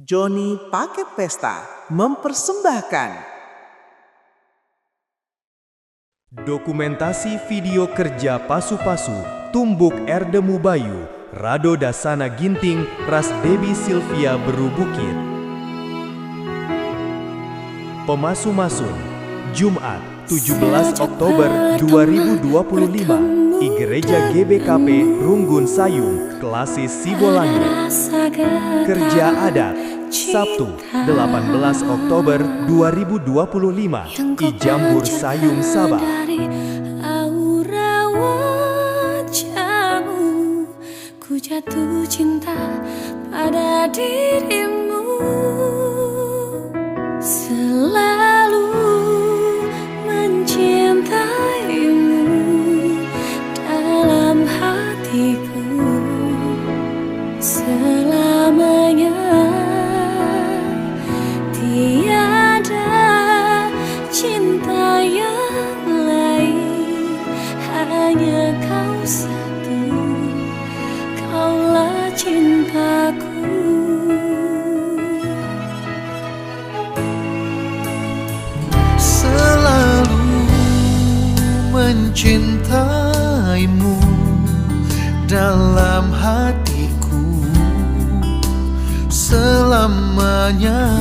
Joni Paket Pesta mempersembahkan dokumentasi video kerja Pasu-Pasu, Tumbuk Erdemu Bayu, Rado Dasana Ginting, Ras Debi Silvia Berubukit. Pemasu-masun, Jumat 17 Oktober 2025, I Gereja GBKP Runggun Sayung, Klasis Sibolangit. Kerja adat, Sabtu 18 Oktober 2025, I Jambur Sayung Sabah. Aura wajahmu, ku jatuh cinta pada dirimu. Selalu mencintaimu dalam hatiku selamanya. Tiada cinta yang lain, hanya kau satu, kaulah cintaku. Mencintaimu dalam hatiku selamanya.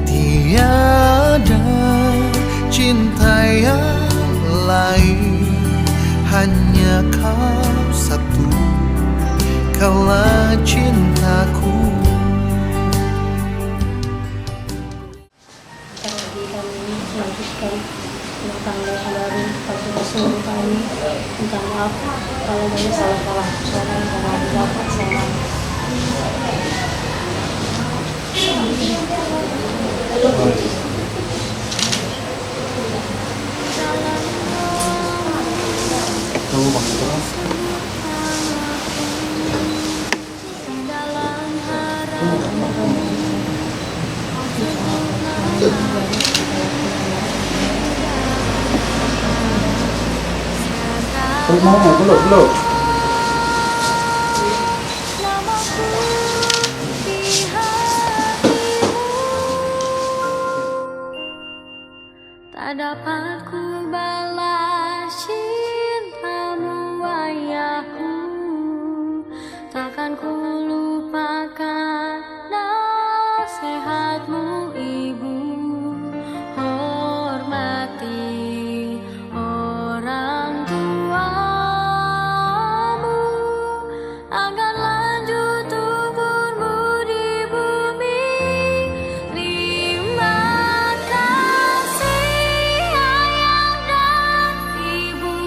Tiada cinta yang lain, hanya kau satu, kaulah cintaku. Melanjutkan tentang yang baru Pasu-Pasu kami. Minta maaf kalau banyak salah-salah soalnya karena dapat salah. Belum. Tak dapat ku balas cintamu ayahku, takkan ku lupakan nasihatmu ibu. Hormati orang tuamu agar lanjut tumbuhmu di bumi. Terima kasih ayah dan ibu,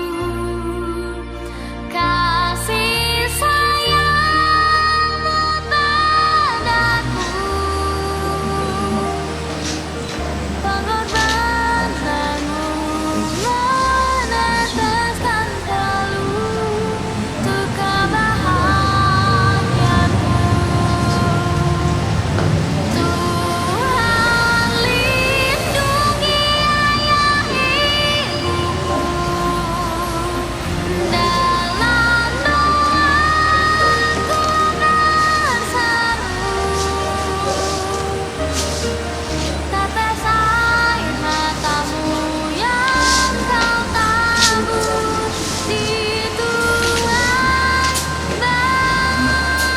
kasih sayangmu padaku, pengorbananmu meneteskan selalu untuk kebahagiaanmu. Tuhan lindungi ayah ibuku dalam doaku berseru. Tetes air matamu yang kau tabur di Tuhan bahagia.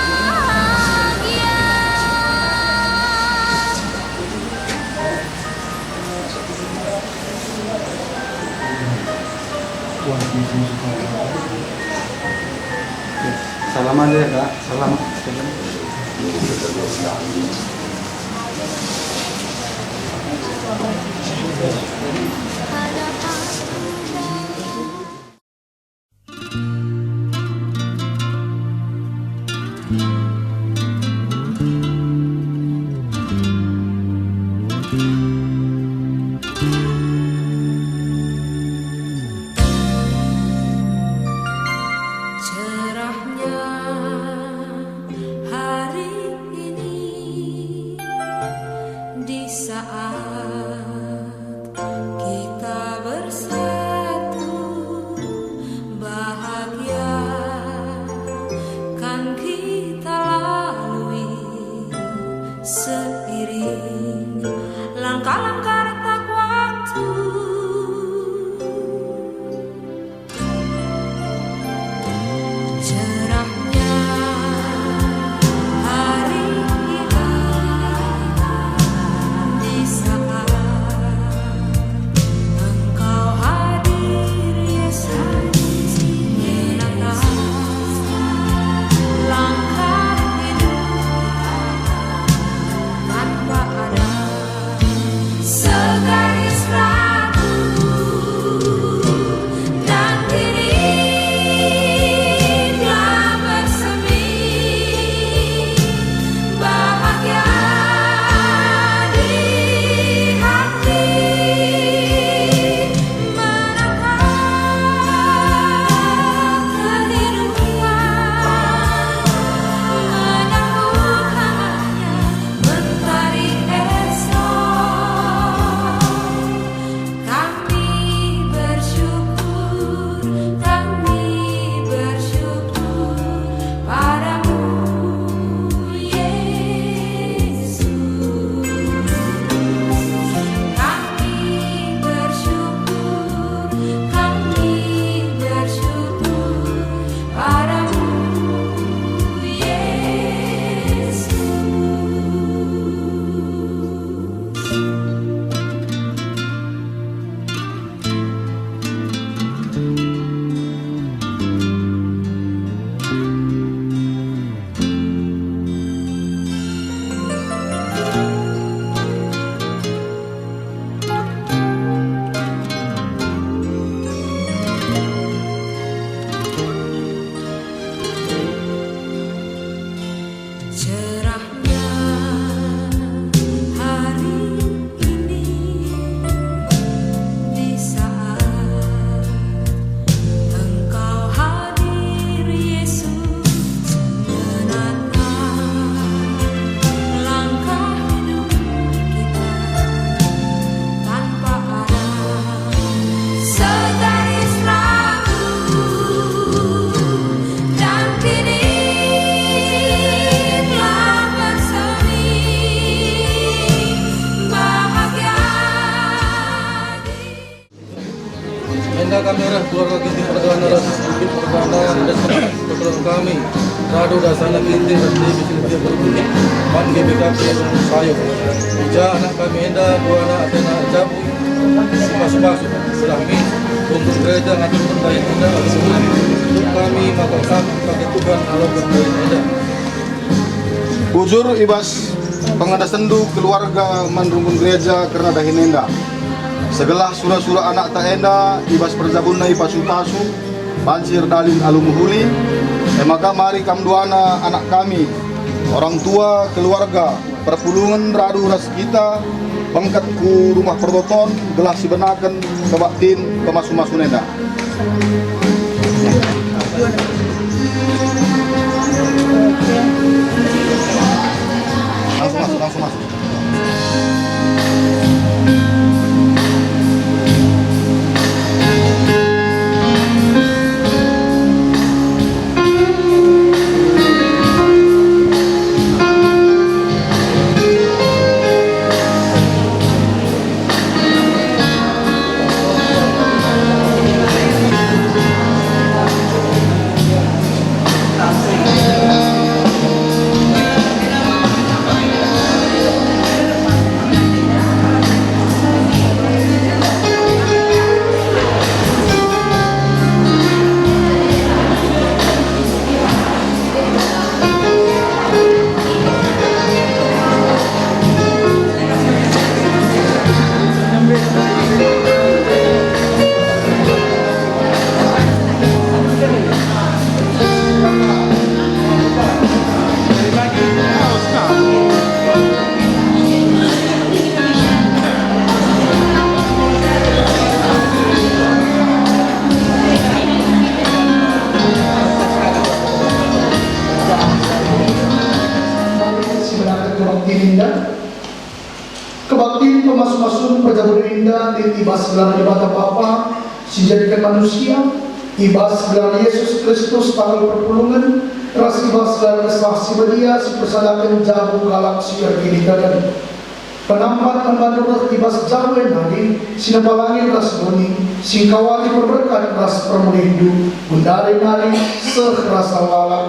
Salam aja ya kak, salam. Cerahnya hari ini di saat keluarga Ginting Perdana Ras Bukit Perdana dan saudara kami Rado Dasana Ginting dan Dewi Silvia Berbukit Man GBKP Sayung Ija anak kami Enda dua anak Athena Jabu Sipas-Sipasu Selami untuk gereja ngatur terbaik Enda untuk kami maka kami pakai Tuhan Allah terbaik Enda Bujur ibas pengadas sendu keluarga manrungun gereja karena dahinenda. Segelah surah-surah anak taenda ibas perjabunna ipasu-pasu banjir dalin alumuhuli. Maka mari kamduana anak kami, orang tua keluarga, perpulungan radu ras kita, bangkat ku rumah pertoton, gelah si benaken kebaktin kemasu-masu nenda. Langsung masuk. Kebaktiin pemasuk-masuk perjamuan indah di ibas gelar ibadah Bapa dijadikan manusia, ibas gelar Yesus Kristus tanggal perpulungan, ras ibas gelar kesaksi belia sepersadakan jabu galak siar kini kagan. Penampat pembantu ibas jawa nadi, sinabalangin ras doni, singkawati berberkat ras permulindu, bundari nari sekerasa wala.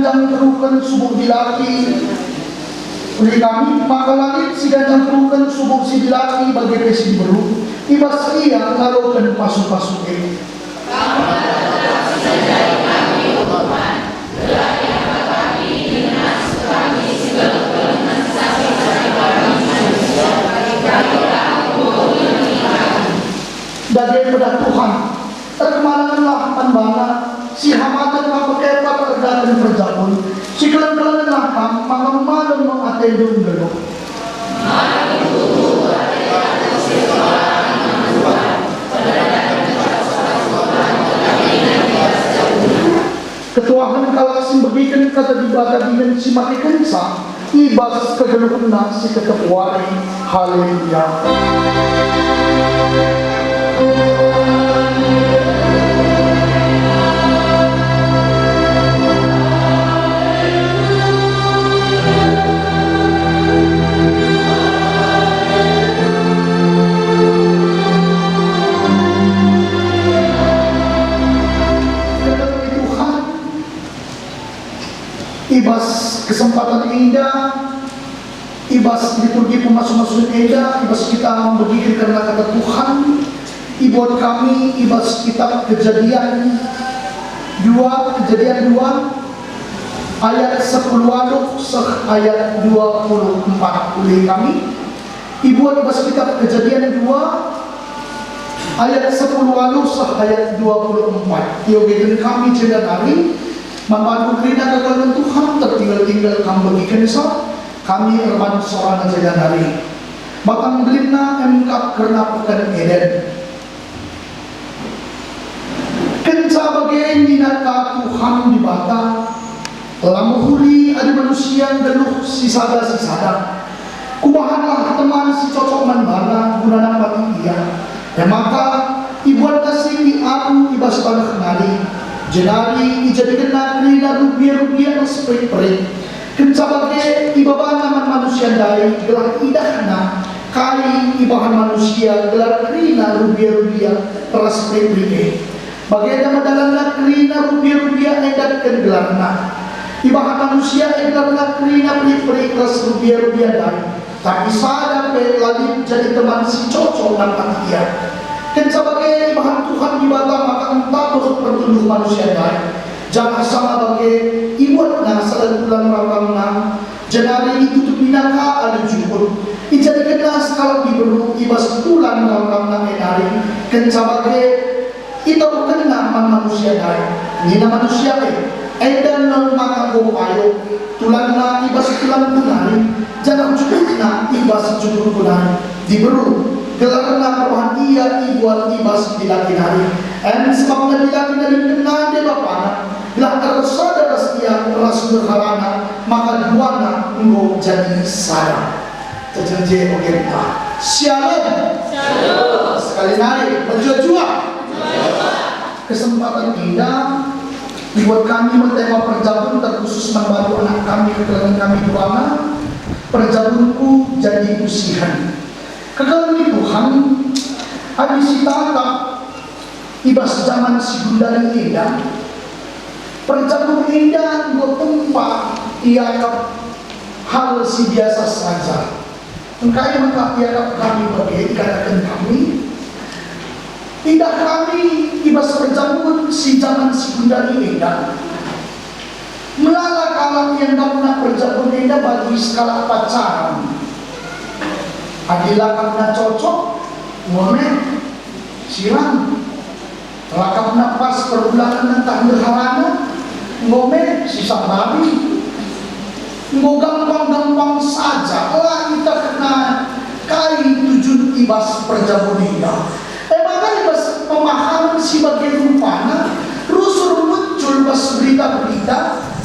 ganjang terukan subuk dilaki oleh kami, maka langit si ganjang terukan subuk si dilaki bagi pesi beru ibas ia lalukan pasu-pasu ini. Daripada Tuhan terkemalanganlah panbana si hamatan mapakepat tergatan perjabun si kelan-kelan lakam maka malam mengatendung geluk ketuahan kalasin bagikan kata dibaga dengan si makikan sa ibas kegelukun na si kekepuari. Haleluya. Ibas kesempatan indah, ibas liturgi pemasuk-masuk indah, ibas kita membegitu karena kata Tuhan. Ibuat kami, ibas kitab Kejadian 2 ayat 10 ayat 24 oleh kami. Ibuat ibas kitab Kejadian 2 ayat 10 ayat 24. Yogikan kami jeda dari membantu kerina kekalan Tuhan tertinggal-tinggal kami bagikan kami erman seorang jeda dari batang belina emkap kerana pekan Eden. Kenca bagian dinata Tuhan di bata lamuhuli ada manusia geluh sisada kubahanlah teman si cocok manbana gunana mati ia maka ibuat nasi di aku ibas tanah kenali jenari dijadikan negeri na rupiah-rupiah na sprit-prit kenca bagian ibabahan naman manusia dari gelar idahna kali ibahan manusia gelar kerina rupiah-rupiah teras sprit-prit bagaimana dalam negeri na rupiah-rupiah edatkan gelarna ibahan manusia gelarna kerina peri-peri kelas rupiah-rupiah dari tapi sadar lalim jadi teman si cocok nampak dia dan sebagai ibahan Tuhan di bawah maka entah turut pertunjuk manusia dari jangan sama bagai ibuatna salat bulan Ramadhan jenari itu binaka ada jumur dijadikan skala diberi ibas bulan Ramadhan enari dan sebagai itu bukan nama manusia dari ini manusia edan maka gopayo tulang na ibas tulang kunari jangan cukup na ibas cukup kunari diberi gelarna perubahan ia ibuat ibas dilakinari dan sebabnya dilakinari dengan dia bapana gelar tersadar setia ras berharana maka duana engkau jadi sadar terjanji ogenta shalom sekali nari berjuang kesempatan indah buat kami bertema perjabun terkhusus membantu anak kami kekalahan kami duana perjabunku jadi usihan kekalahan Tuhan ada si tata ibas zaman si gundari indah perjabun indah dua tempat iakap hal si biasa saja engkau maka iakap kami bagi katakan kami tidak kami ibas perjabun si zaman si gundari indah melala kalang yang nak perjabun indah bagi skala pacaran adilah karena cocok ngomel silang lakapna pas perbulangan entah berharana ngomel sisa babi mau gampang-gampang saja lah kita kena kai tujuan ibas perjabun indah maka ibas pemahaman si bagian rupana rusur muncul pas berita-berita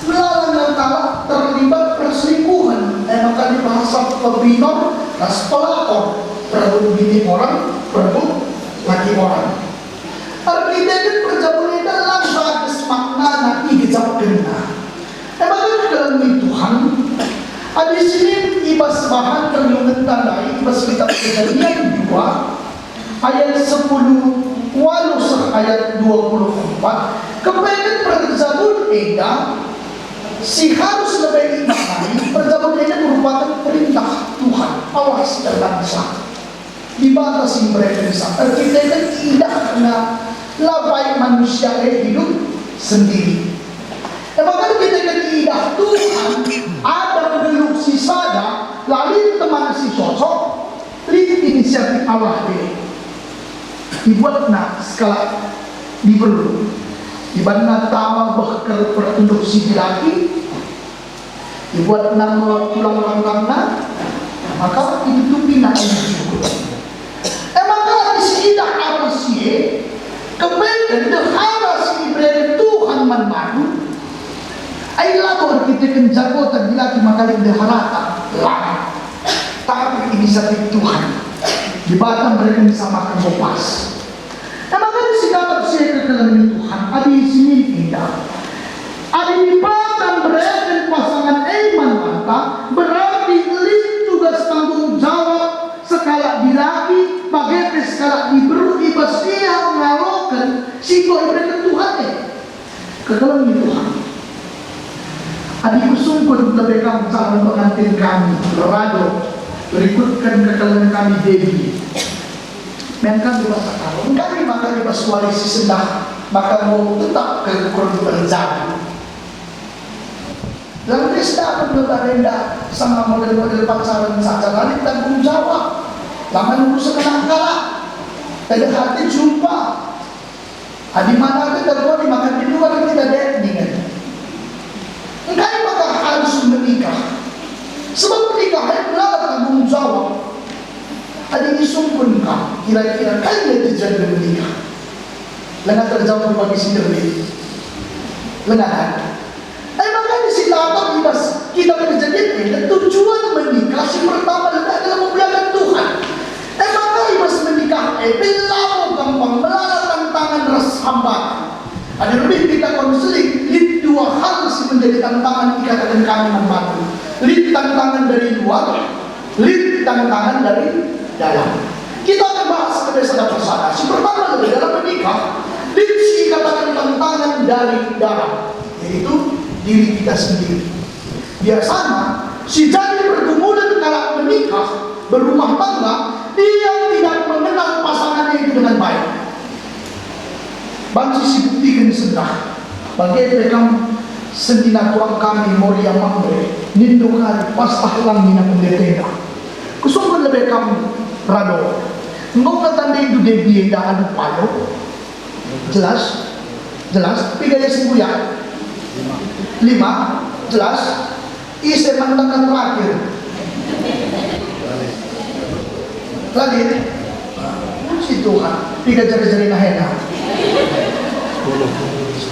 melalui kala terlibat perselingkuhan maka di bahasa pebinor tas pelakor perebut bini orang perebut laki orang artinya kan perjabun indah langsung ada semakna nanti dijawab kena maka dalam Tuhan ada di sini ibas bahan terlihat tandai ibas kitab Kejadian 2 ayat 10 walau ayat 24 kepengen perjabun indah si harus lebih imani perjamuan ini merupakan perintah Tuhan Allah dan bangsa. Dibatasi mereka bisa. Kita tidak kena labai manusia hidup sendiri. Maka kita tidak Tuhan ada beluk si sada lalu teman si cocok lihat inisiatif Allah dia dibuat skala diperlu dibuat tawa bahkan perunduk si laki dibuat nama tulang langkangna maka itu tuh pindah syukur. Maka si tidak harus sih kemudian harus diberi Tuhan manmadu. Ayolah bahwa kita kenjago tergila cuma kali diharapkan lah, tapi inisiatif Tuhan di Batam mereka bisa makan bopas. Maka si dapat saya kekalahan Tuhan, adi sini tidak. Adi di Batam mereka pasangan iman mata berarti tugas tanggung jawab skala dilaki, bagai skala diberi ibas dia mengalokkan si kau mereka Tuhan kekalahan Tuhan. Adik sungguh lebih kamu calon pengantin kami Rado berikutkan kekalahan kami Debbie mereka dewasa kalau kami maka di pas koalisi sendah maka mau tetap ke korban terjadi dalam pesta berenda sama model-model pacaran saja lalu tanggung jawab lama nunggu sekenang kalah tidak hati jumpa di mana kita terbuat dimakan di luar kita dengan engkau maka harus menikah sebab menikah adalah tanggung jawab. Ada isung pun kau kira-kira kali dia terjadi menikah lengan terjawab bagi si terlebih lengan maka di sini apa kita kejadian tujuan menikah si pertama adalah memuliakan Tuhan maka ibas menikah bila gampang melalui tantangan ras hambatan ada lebih kita konseling dua hal sih menjadi tantangan ikatan kami membantu lid tantangan dari luar lid tantangan dari dalam kita akan bahas kebiasaan persada si pertama lebih dalam menikah lid si ikatan tantangan dari dalam yaitu diri kita sendiri biasanya si jadi pergumulan kalau menikah berumah tangga dia tidak mengenal pasangannya itu dengan baik bangsi si buktikan sedah bagai mereka sendina tuang kami Moria Mamre nindo kali pas ahlang nina pendetena kusungguh lebih kamu Rado engkau ngetanda itu Debbie dah adu palo jelas piganya sembuh ya 5 jelas isi mantangan terakhir lagi si Tuhan tiga jari-jari nahena 10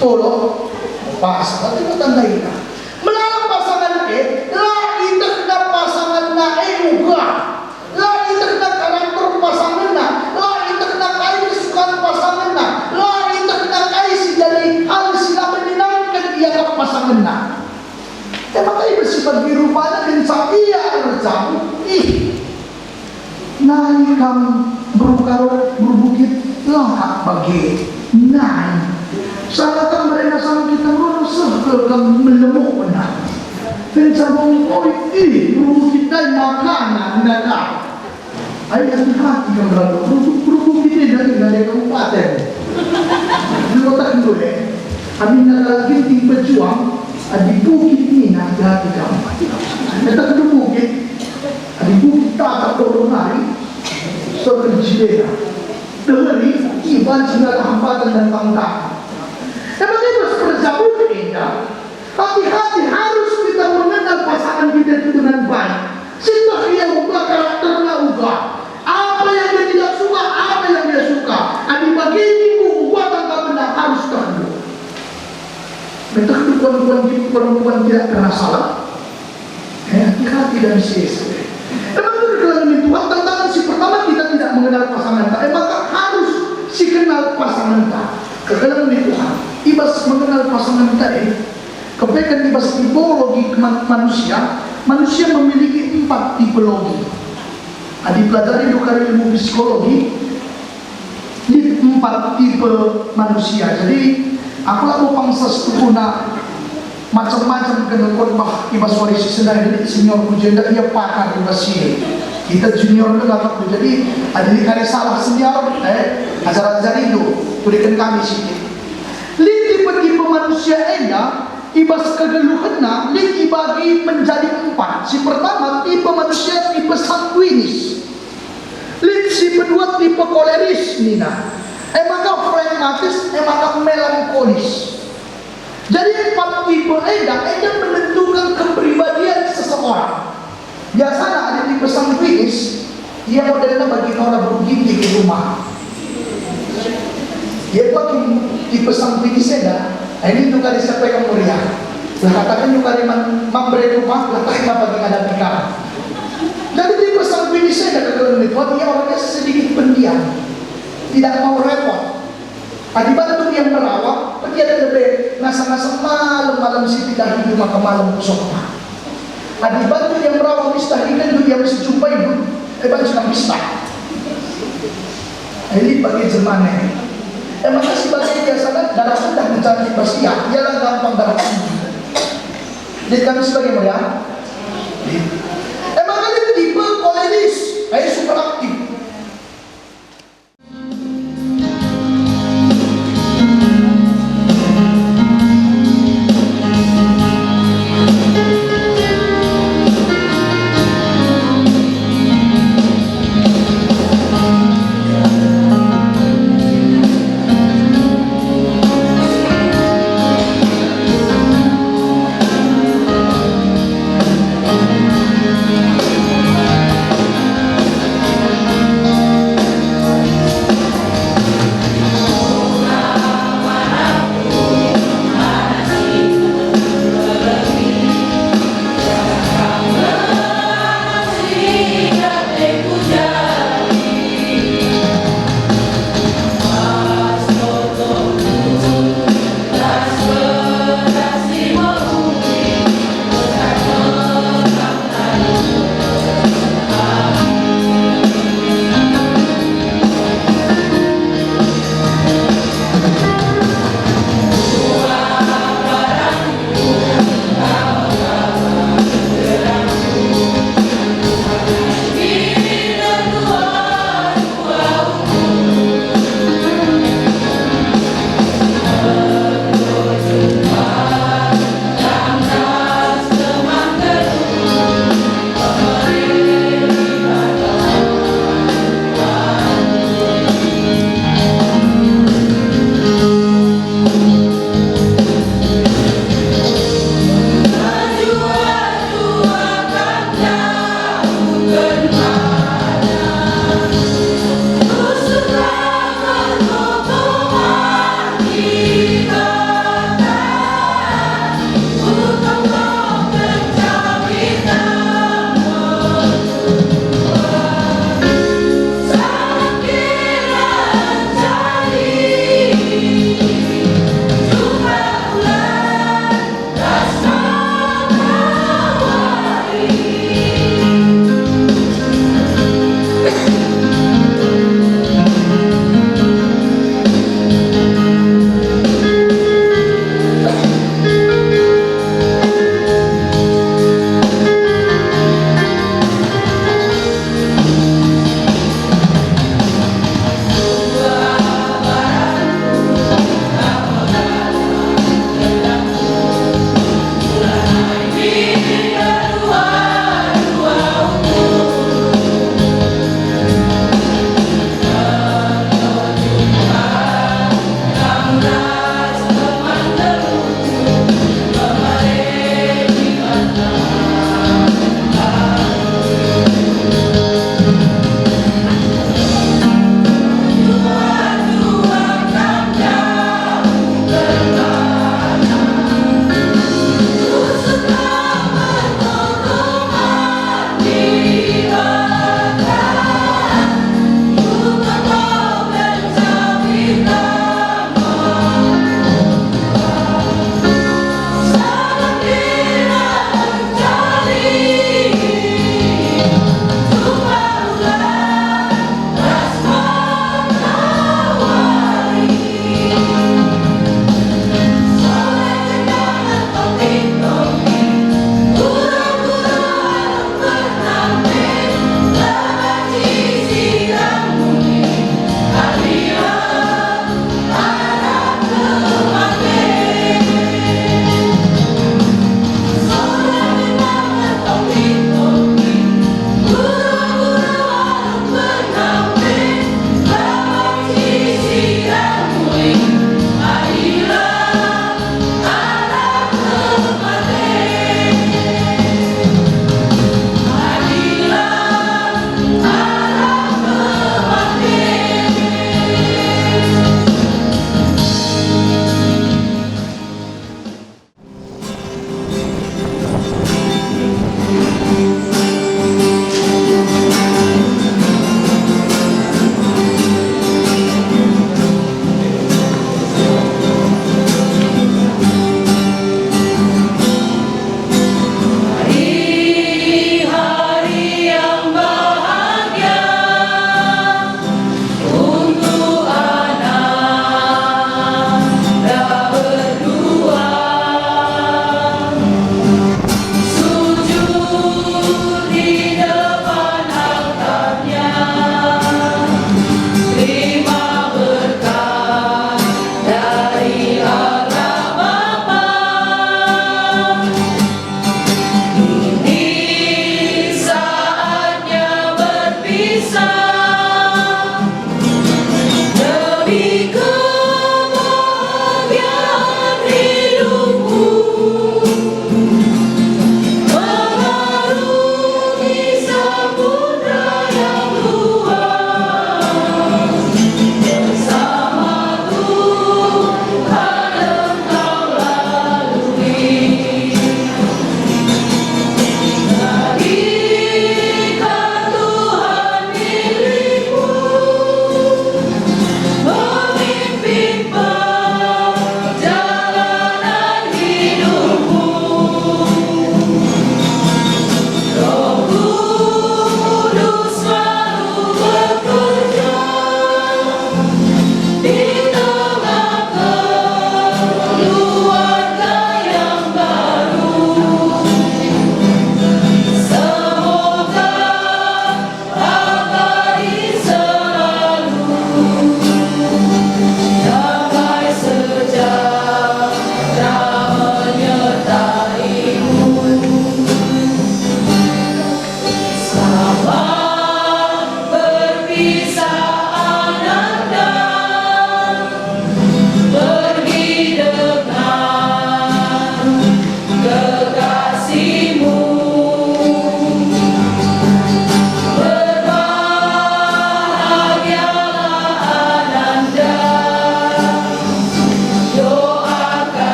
pas tapi kita tandai melalui pasangan lah itu kena pasangan juga lah itu kena karakter pasangan lah itu kena kaya kesukaan pasangan lah itu kena kaya si jadi hal sila menyenangkan dia ke pasangan maka itu bersifat dirubahnya dan sakia berjamu naik kamu berbukit lah bagi naik salahkan mereka sama kita merasa kalau melemuk benar dan cabang berumur kita makanan tidak tahu ayo hati-hati kan berumur kita dari kabupaten di kota dulu kami nak lagi tim pejuang di bukit ini hati-hati kamu kita ke bukit di bukit tak dorong hari seperti jidera dari iban segala hambatan dan tantangan. Tapi itu perjamuan indah. Hati-hati harus kita mengenal pasangan kita itu dengan baik. Sehingga dia ubah karakternya ubah. Apa yang dia tidak suka, apa yang dia suka. Adi bagi ibu ubah tangga benar harus terlalu. Betul perempuan tidak pernah salah. Hati-hati dan sia-sia. Memang itu dalam Tuhan tantangan si pertama kita tidak mengenal pasangan kita. Maka harus si kenal pasangan kita. Kedalam Tuhan. Ibas mengenal pasangan kita kebaikan ibas tipologi manusia memiliki 4 tipologi. Dipelajari dari ilmu psikologi di 4 tipe manusia. Jadi aku laku pangsa setuna macam-macam kena kormah ibas warisi senai dari senior pujenda ia pakar ibasi kita junior tu lah tu jadi ada di kali salah senior ajar-ajar itu berikan kami sini liti tipe manusia enda ibas kegeluhan na liti bagi menjadi 4. Si pertama tipe manusia tipe sanguinis, liti si kedua tipe koleris nina, maka pragmatis, maka melankolis. Jadi 4 tipe enda menentukan kepribadian seseorang. Biasanya ada tipe sanguinis, ia modelnya bagi orang berginti di rumah. Ia bagi tipe sanguinis enda, ini juga disampaikan mulia. Lah katakan juga di memberi rumah, lah tak bagi ada pikir. Jadi tipe sanguinis enda kalau itu dia orangnya sedikit pendiam, tidak mau repot. Dibantu dia merawat, dia ada lebih nasa-nasa malam-malam si tidak hidup maka malam besok. Dibantu dia merawat mistah ikan itu dia mesti jumpai itu, bantu sudah mistah. Ini bagi Jerman maka sebagai biasanya darah rendah mencari basia, ialah gampang darah tinggi. Jadi kami sebagai mulia, maka dia tipe koleris, super aktif.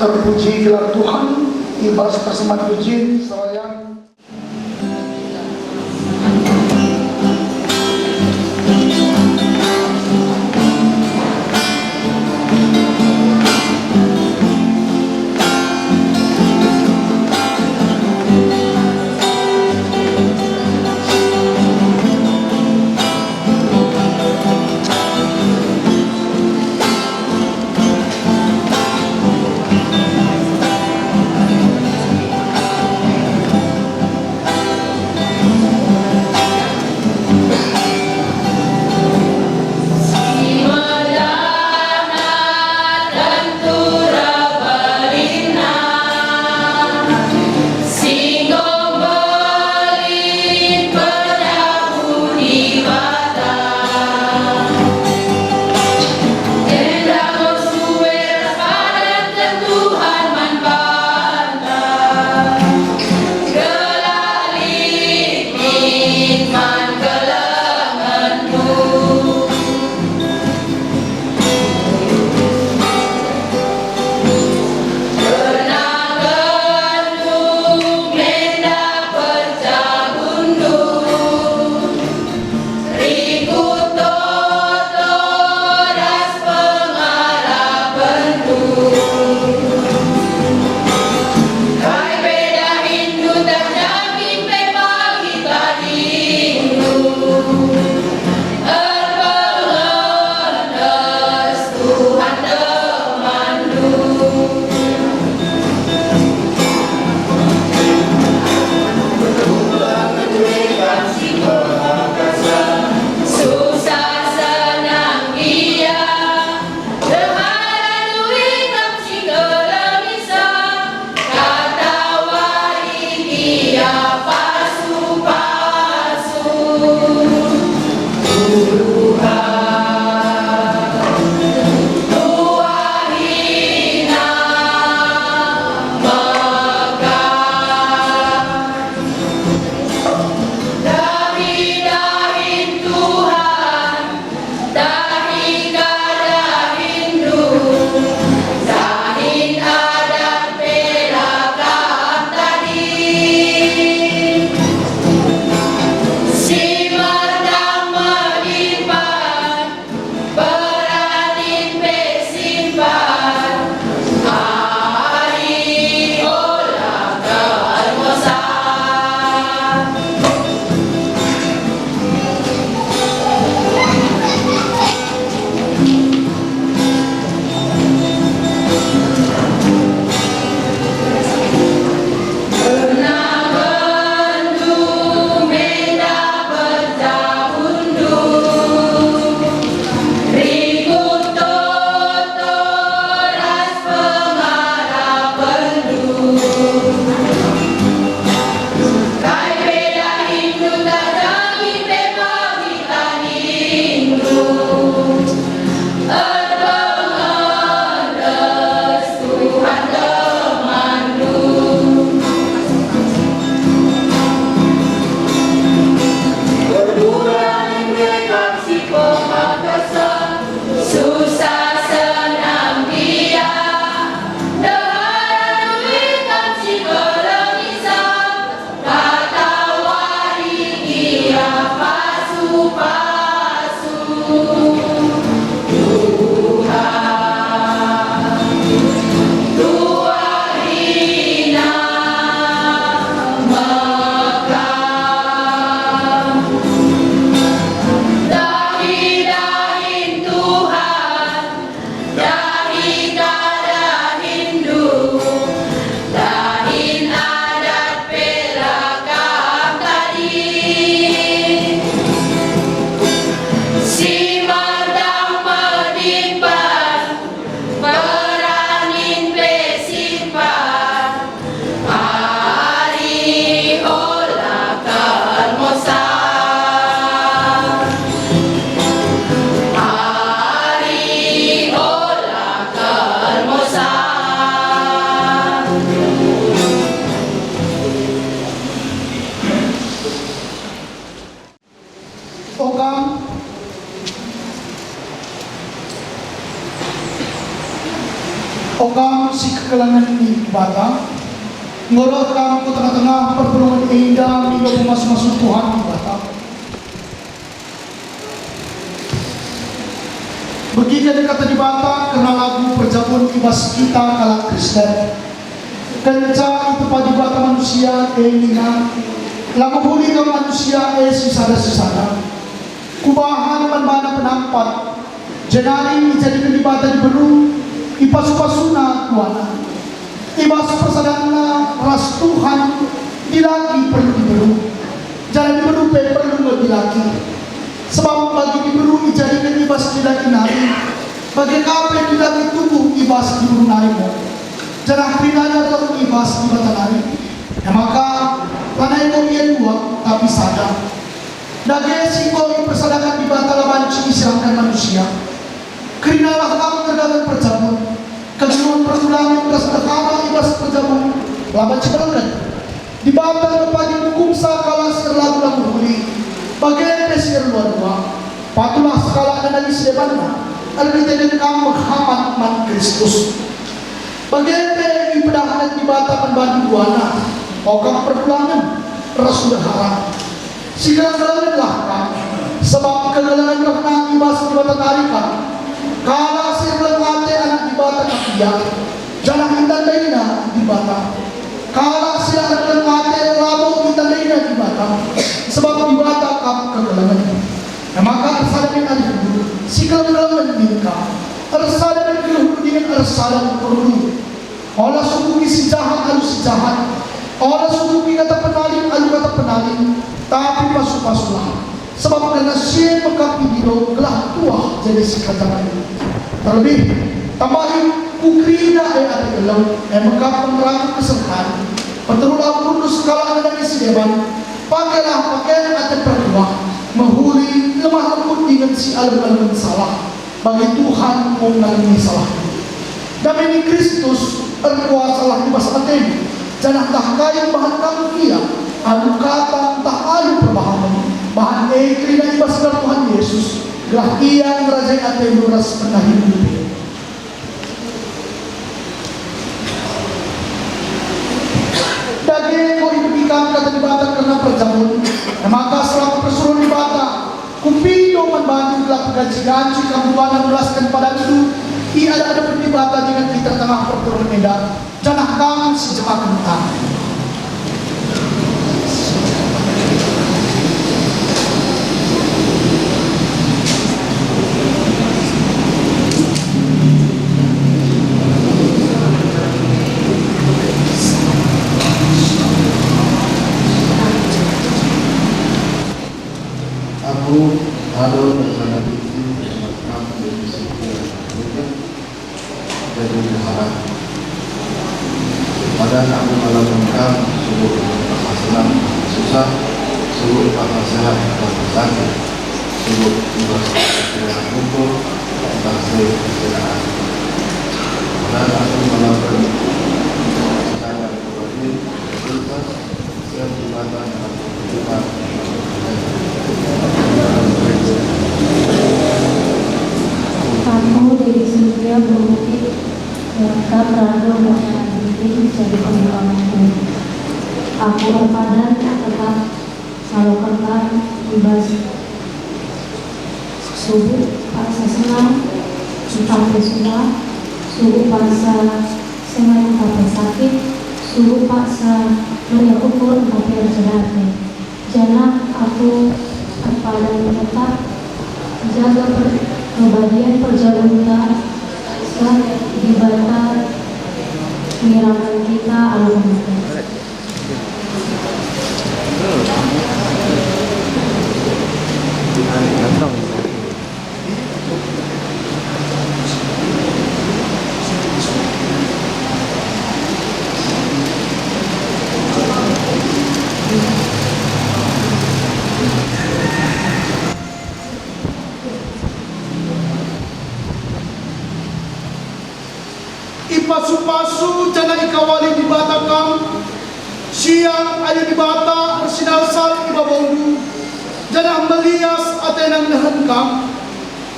Terpuji gelar Tuhan, ibas persembahan puji serayang. O kam si kekalangan ini bata, ngorot kam ko tengah-tengah perpulungan indah minggu masuk-masuk Tuhan di bata. Begitu kata di bata karena lagu perjamuan ibas kita kala Kristen. Kenca itu pada bata manusia elingan, lagu huli ke manusia sisada-sisada. Kubahan manbana penampat, jenari jadi di bata di beru, ipas-pasuna kuana. Ibas persadana ras Tuhan dilagi perlu diberu. Jangan diberu perlu lebih lagi. Sebab bagi diberu dijadikan ibas dilagi nari. Bagi kape dilagi tubuh ibas diberu nari. Jangan prinanya atau ibas di bata nari. Ya maka panai mo iyan buat tapi sadar. Daging singkong persadakan di bata laban isiramkan manusia. Kerinalah kamu terdapat perjamuan. Kejuruan pergulangan bersedekah ibas perjamuan laban ciperengan. Di bata pagi hukum sakala serlagu-lagu huli. Bagian desir luar dua. Patulah sekala dan nangis depannya. Alhamdulillah kamu Muhammad man Kristus. Bagian ibadah di bata penbandi buana. Okam pergulangan Rasul harap. Sigalanganlah kami. Sebab kegalangan rahna ibas di bata tarikan. Kala sirlengate anak di bata kakiya. Jangan hintandaina di bata. Kala sirlengate labo hintandaina di bata. Sebab di bata kamu kegalangan. Nah maka arsadamin alihulu. Sigalangan bingka. Arsadamin alihulu dengan arsadan perlu. Olah suku si jahat alu si jahat. Olah suku kata penaling alu kata penaling. Tapi pasu-pasulah. Sebab karena siya mengkapi biro gelah tua jadi si kajangan. Terlebih tambahin kukrina ada gelau mengkapang ragu kesertaan. Perterulah kudus kalangan dari si dewan. Pakailah pakaian ada berdua. Menghuli lemah lembut dengan si alam-alam salah. Bagi Tuhan mengalami salah. Demi Kristus berkuasalah di masa Aten. Jangan tak kaya bahan kamu kia. Anu kata tak alu perbahaman. Bahan ekri dan ibas Tuhan Yesus. Gelah ia merajai Aten luras pernah hidup. Daging kau ikan kata di bata karena perjamuan. Maka selaku persuruh di bata. Kupindo membantu gelap gaji-gaji kamu bana meluaskan pada itu. Ia ada berdibata dengan kita tengah perturun medan. Jangan kamu sejemaah kentang. Aku Rado Dasana Ginting Ram Debi Silvia jadi berharap pada aku malam lengkap subuh pasangan susah subuh pasangan sehat dan sakit subuh ibas kesehatan kumpul kasih kesehatan dan aku malam saya kembali bebas yang dibatan kita Aku dari Silvia berbukit lengkap Rado Dasana Ginting jadi pengulanganku. Aku berpadan tetap melakukan ibas subuh paksa senang sampai sunnah, subuh paksa senang sampai sakit, subuh paksa melihat ukur sampai bersedati. Jangan aku berpadan tetap jaga kebahagiaan perjalanan kita di bata penyiraman kita alhamdulillah. Ipasu-pasu jangan ikawali di bata kam. Siang ayo di bata bersinalsal ibabondu. Jangan melias atenang nahan kam.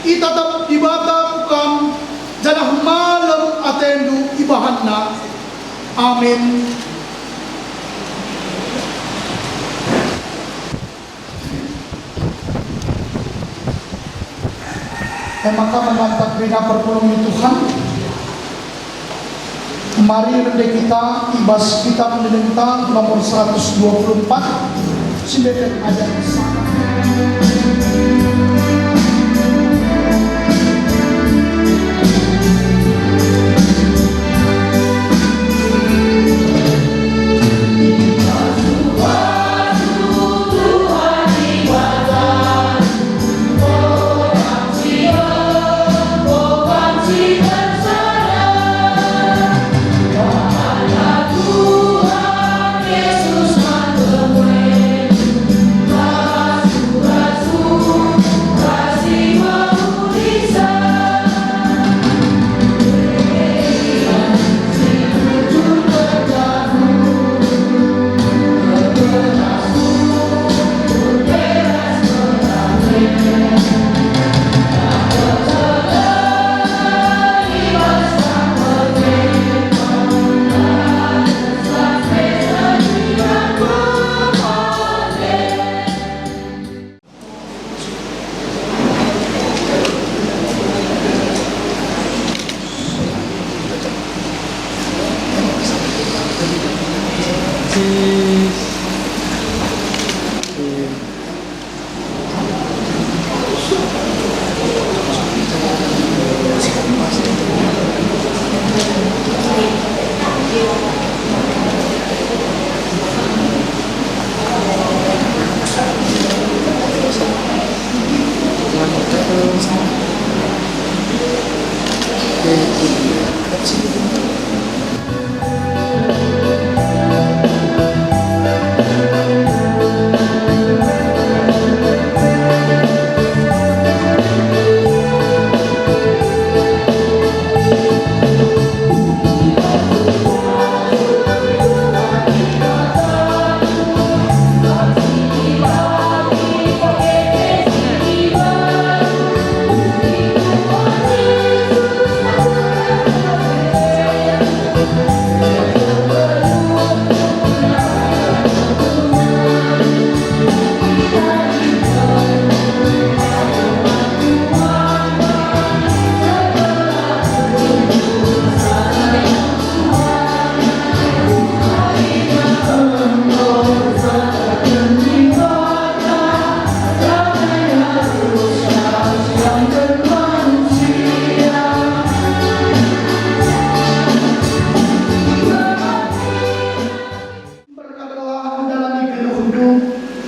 Itatap di bata kam. Jangan malam atendu ibahanna. Amin. Maka menantang rina pertolongan Tuhan, mari rendah kita ibas kita mendengar nomor 124 simbeten ada di sana.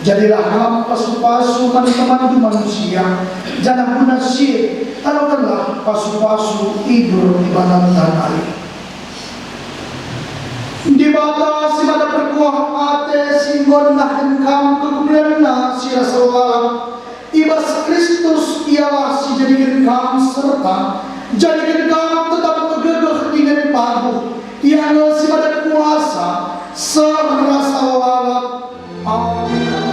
Jadilah ham pasu-pasu teman-teman manusia, jangan guna sih, taruhlah pasu-pasu tidur di badan tanah. Dibatasi pada perkuah ate singgon nahen kam kegubiarna si Rasulullah. Ibas Kristus ialah si jadikan kam serta jadikan kam tetap tegegeh dengan paguh. Ia si pada kuasa serasa lalap. Amin.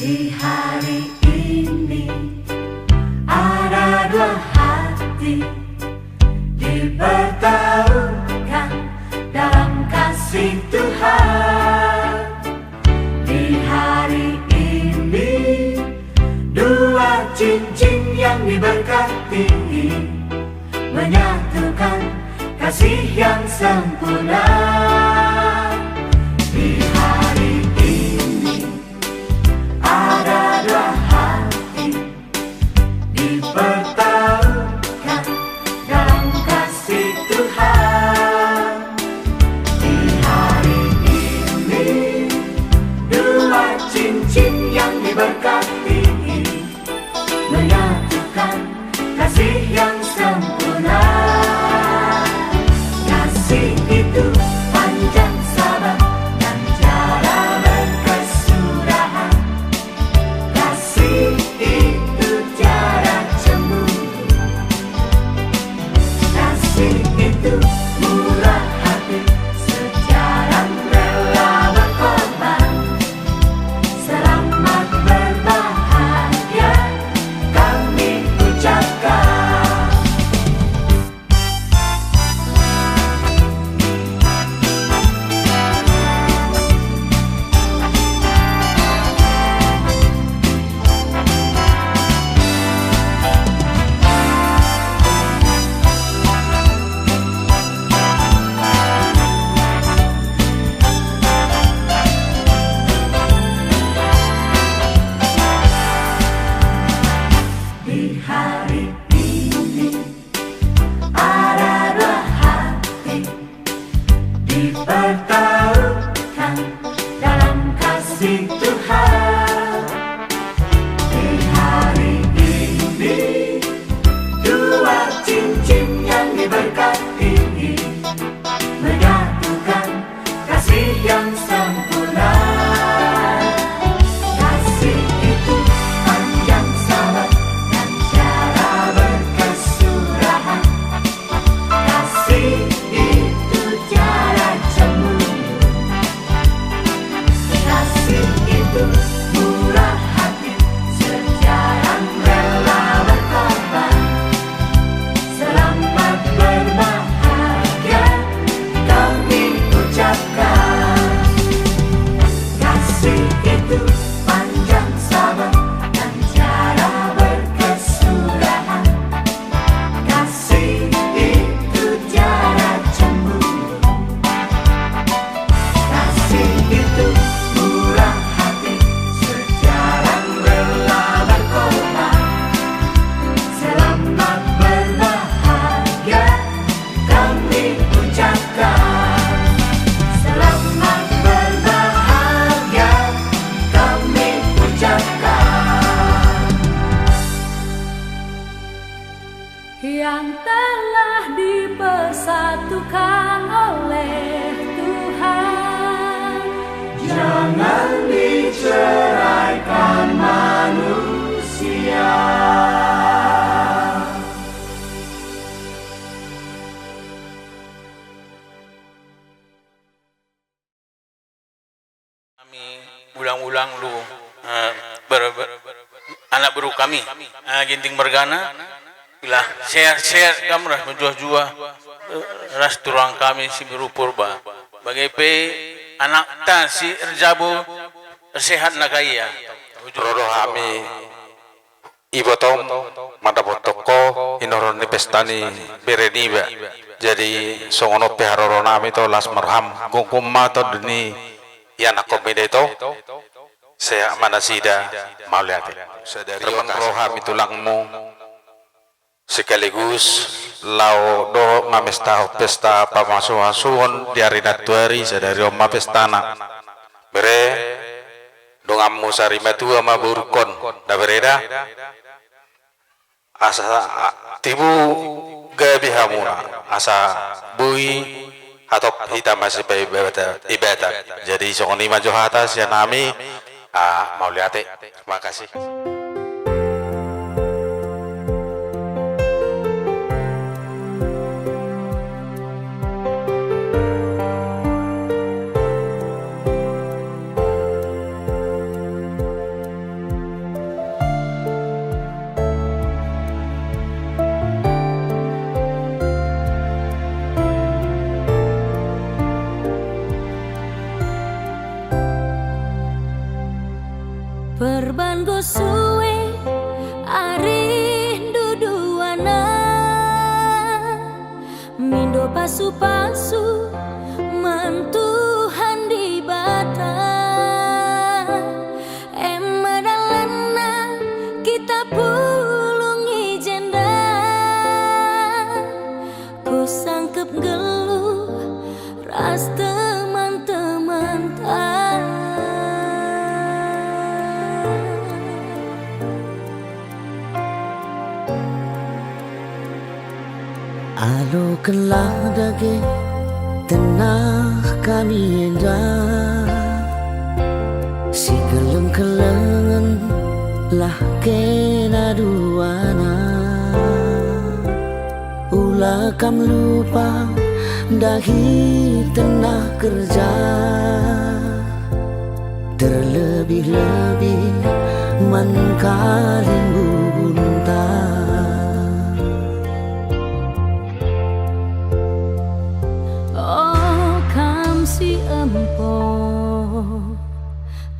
Di hari ini ada dua hati dipertemukan dalam kasih Tuhan. Di hari ini dua cincin yang diberkati menyatukan kasih yang sempurna. Di hari ini ada dua hati dipertemukan dalam kasih Tuhan. Di hari ini dua cincin yang diberkati menyatukan kasih yang sempurna. Kasih itu panjang sabar dan cara berkesudahan. Kasih itu tiada cemburu. Kasih itu murah hati, sejalan rela berkorban. Selamat berbahagia kami ucapkan. Di hari ini ada dua hati dipertemukan dalam kasih Tuhan. Di hari ini dua cincin yang diberkati menyatukan kasih yang sempurna. Kasih itu panjang sabar dan cara berkesudahan. Kasih itu tiada cemburu. Kasih itu murah hati, sejalan rela berkorban. Selamat berbahagia kami ucapkan. Kasih itu panjang sabar dan cara berkesudahan. Kasih itu tiada cemburu. Kasih itu murah hati, sejalan rela berkorban. Selamat berbahagia kami ucapkan. Selamat berbahagia kami ucapkan. Yang telah dipersatukan oleh Tuhan, jangan diceraikan manusia. Kami ulang-ulang lu anak baru kami Ginting Mergana bila share kamera menjuah-juah ras turang kami si biru purba bagai pe anak ta si erjabo sehat nakaya Rodo kami ibu tom madapotoko inoron ni pestani bereniba jadi songono peharoro nami to las marham gungkumma to deni ya nak komede to saya manasida mauliati sadari roham tulangmu sekaligus lau do mamesta pesta pamasuhan di hari natuari sadari oma pestana bere dongammu sarima tua ma burkon da bereda asa tibu gabi hamuna asa bui atau hitam masih ibadah jadi songoni maju atas ya nami mau lihat terima kasih. Perban go suwe arindu duana mindo pasu-pasu mentuhan di bata emadalana kita pulungi jenda ku sangkep geluh ras teman-teman Alo kelah dage tenah kami indah si keleng-kelengan lah kena duana ulah kam lupa dahi tenah kerja terlebih-lebih man kaling bunta si empo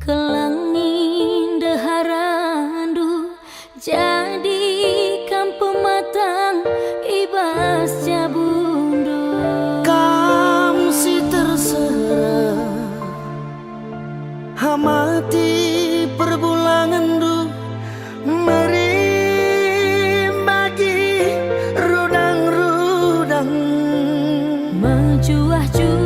kelangin deharandu jadi kampematang ibas jabundu kam si terserah hamati perbulangan du meri bagi rudang-rudang menjuah-juah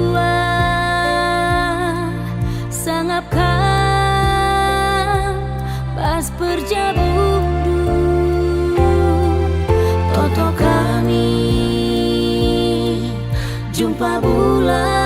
pas perjabundu toto kami jumpa bulan